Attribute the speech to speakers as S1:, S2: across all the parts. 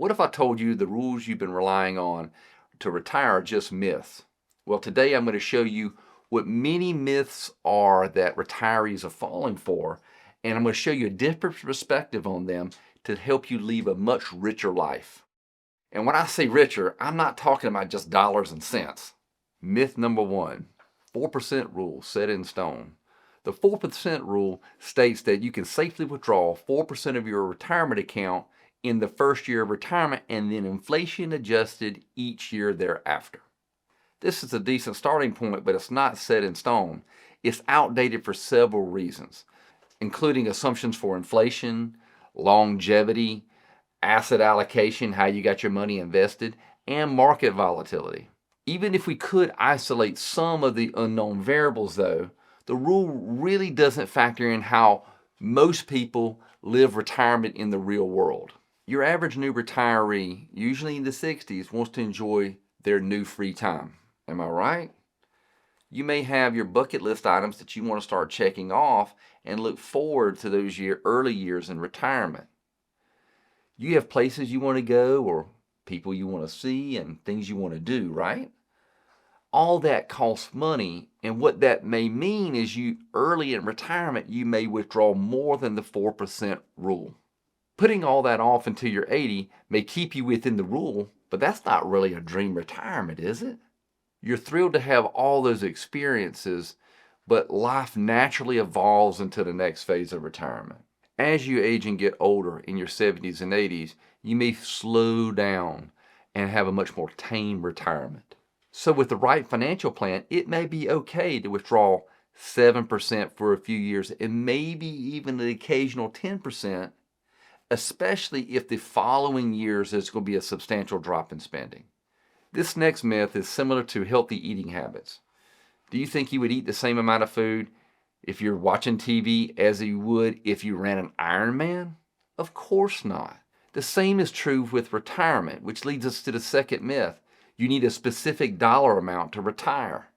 S1: What if I told you the rules you've been relying on to retire are just myths? Well, today I'm going to show you what many myths are that retirees are falling for, and I'm going to show you a different perspective on them to help you live a much richer life. And when I say richer, I'm not talking about just dollars and cents. Myth number one, 4% rule set in stone. The 4% rule states that you can safely withdraw 4% of your retirement account in the first year of retirement and then inflation adjusted each year thereafter. This is a decent starting point, but it's not set in stone. It's outdated for several reasons, including assumptions for inflation, longevity, asset allocation, how you got your money invested, and market volatility. Even if we could isolate some of the unknown variables, though, the rule really doesn't factor in how most people live retirement in the real world. Your average new retiree, usually in the 60s, wants to enjoy their new free time. Am I right? You may have your bucket list items that you want to start checking off and look forward to those early years in retirement. You have places you want to go or people you want to see and things you want to do, right? All that costs money, and what that may mean is early in retirement, you may withdraw more than the 4% rule. Putting all that off until you're 80 may keep you within the rule, but that's not really a dream retirement, is it? You're thrilled to have all those experiences, but life naturally evolves into the next phase of retirement. As you age and get older in your 70s and 80s, you may slow down and have a much more tame retirement. So with the right financial plan, it may be okay to withdraw 7% for a few years and maybe even the occasional 10%, especially if the following years there's going to be a substantial drop in spending. This next myth is similar to healthy eating habits. Do you think you would eat the same amount of food if you're watching TV as you would if you ran an Ironman? Of course not. The same is true with retirement, which leads us to the second myth. You need a specific dollar amount to retire.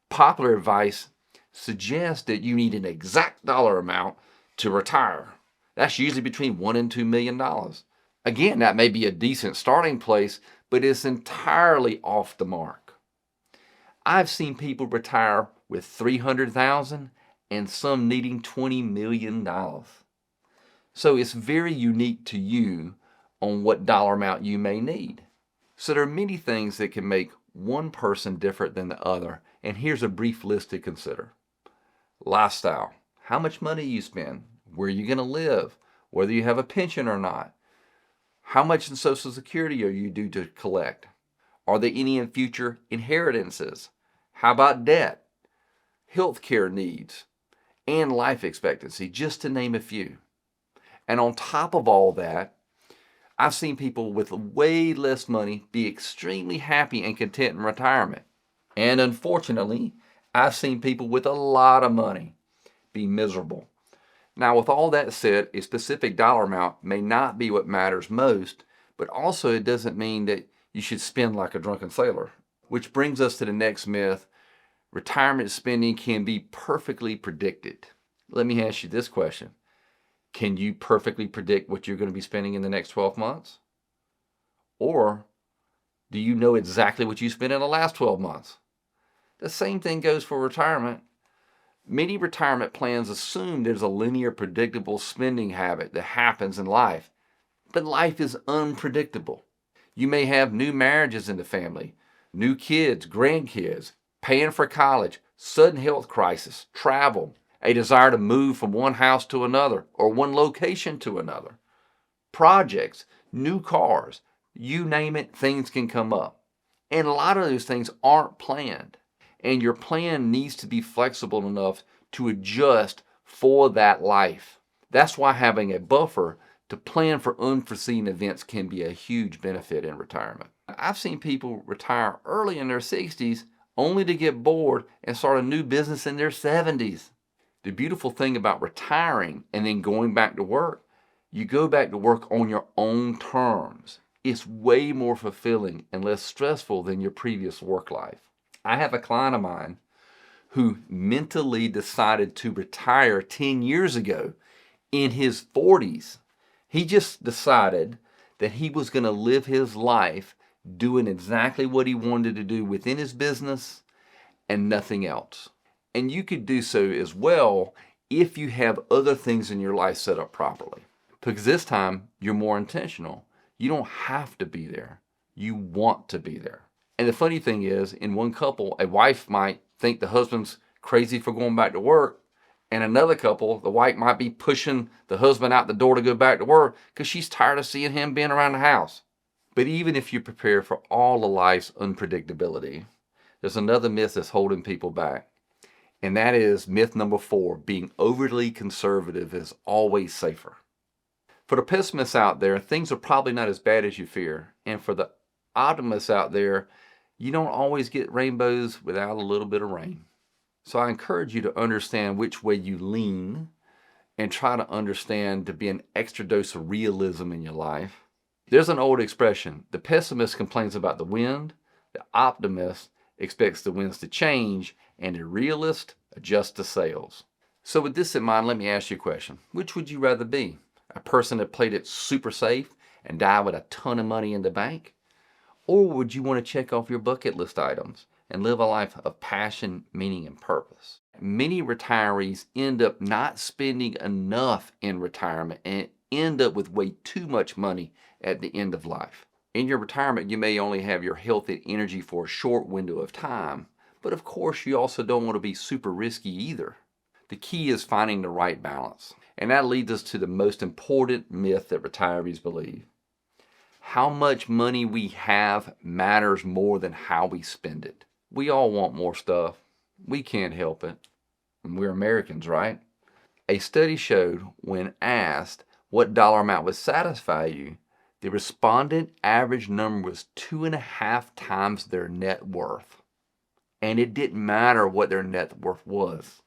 S1: Popular advice suggests that you need an exact dollar amount to retire. That's usually between $1 and $2 million. Again, that may be a decent starting place, but it's entirely off the mark. I've seen people retire with $300,000 and some needing $20 million. So it's very unique to you on what dollar amount you may need. So there are many things that can make one person different than the other, and here's a brief list to consider. Lifestyle, how much money you spend, where you're going to live, whether you have a pension or not, how much in Social Security are you due to collect, are there any in future inheritances, how about debt, healthcare needs, and life expectancy, just to name a few. And on top of all that, I've seen people with way less money be extremely happy and content in retirement. And unfortunately, I've seen people with a lot of money be miserable. Now, with all that said, a specific dollar amount may not be what matters most, but also it doesn't mean that you should spend like a drunken sailor. Which brings us to the next myth. Retirement spending can be perfectly predicted. Let me ask you this question. Can you perfectly predict what you're going to be spending in the next 12 months? Or do you know exactly what you spent in the last 12 months? The same thing goes for retirement. Many retirement plans assume there's a linear, predictable spending habit that happens in life. But life is unpredictable. You may have new marriages in the family, new kids, grandkids, paying for college, sudden health crisis, travel, a desire to move from one house to another or one location to another, projects, new cars, you name it, things can come up. And a lot of those things aren't planned. And your plan needs to be flexible enough to adjust for that life. That's why having a buffer to plan for unforeseen events can be a huge benefit in retirement. I've seen people retire early in their 60s only to get bored and start a new business in their 70s. The beautiful thing about retiring and then going back to work, you go back to work on your own terms. It's way more fulfilling and less stressful than your previous work life. I have a client of mine who mentally decided to retire 10 years ago in his 40s. He just decided that he was going to live his life doing exactly what he wanted to do within his business and nothing else. And you could do so as well if you have other things in your life set up properly. Because this time you're more intentional. You don't have to be there. You want to be there. And the funny thing is, in one couple, a wife might think the husband's crazy for going back to work, and another couple, the wife might be pushing the husband out the door to go back to work because she's tired of seeing him being around the house. But even if you prepare for all of life's unpredictability, there's another myth that's holding people back. And that is myth number 4, being overly conservative is always safer. For the pessimists out there, things are probably not as bad as you fear. And for the optimists out there, you don't always get rainbows without a little bit of rain. So I encourage you to understand which way you lean and try to understand to be an extra dose of realism in your life. There's an old expression, the pessimist complains about the wind, the optimist expects the winds to change, and the realist adjusts the sails. So with this in mind, let me ask you a question. Which would you rather be? A person that played it super safe and died with a ton of money in the bank? Or would you want to check off your bucket list items and live a life of passion, meaning, and purpose? Many retirees end up not spending enough in retirement and end up with way too much money at the end of life. In your retirement, you may only have your health and energy for a short window of time, but of course you also don't want to be super risky either. The key is finding the right balance. And that leads us to the most important myth that retirees believe. How much money we have matters more than how we spend it. We all want more stuff. We can't help it. And we're Americans, right? A study showed when asked what dollar amount would satisfy you, the respondent average number was 2.5 times their net worth. And it didn't matter what their net worth was.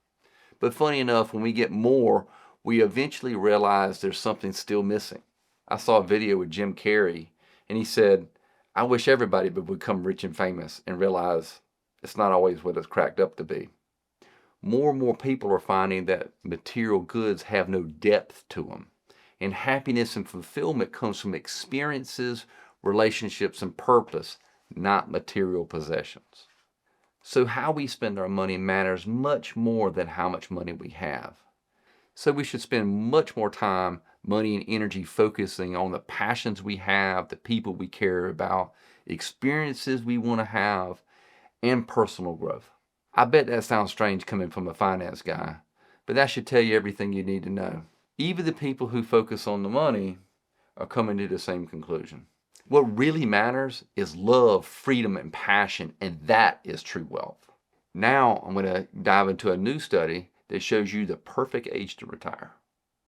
S1: But funny enough, when we get more, we eventually realize there's something still missing. I saw a video with Jim Carrey, and he said, I wish everybody would become rich and famous and realize it's not always what it's cracked up to be. More and more people are finding that material goods have no depth to them. And happiness and fulfillment comes from experiences, relationships, and purpose, not material possessions. So how we spend our money matters much more than how much money we have. So we should spend much more time, money, and energy focusing on the passions we have, the people we care about, experiences we want to have, and personal growth. I bet that sounds strange coming from a finance guy, but that should tell you everything you need to know. Even the people who focus on the money are coming to the same conclusion. What really matters is love, freedom, and passion, and that is true wealth. Now I'm going to dive into a new study that shows you the perfect age to retire.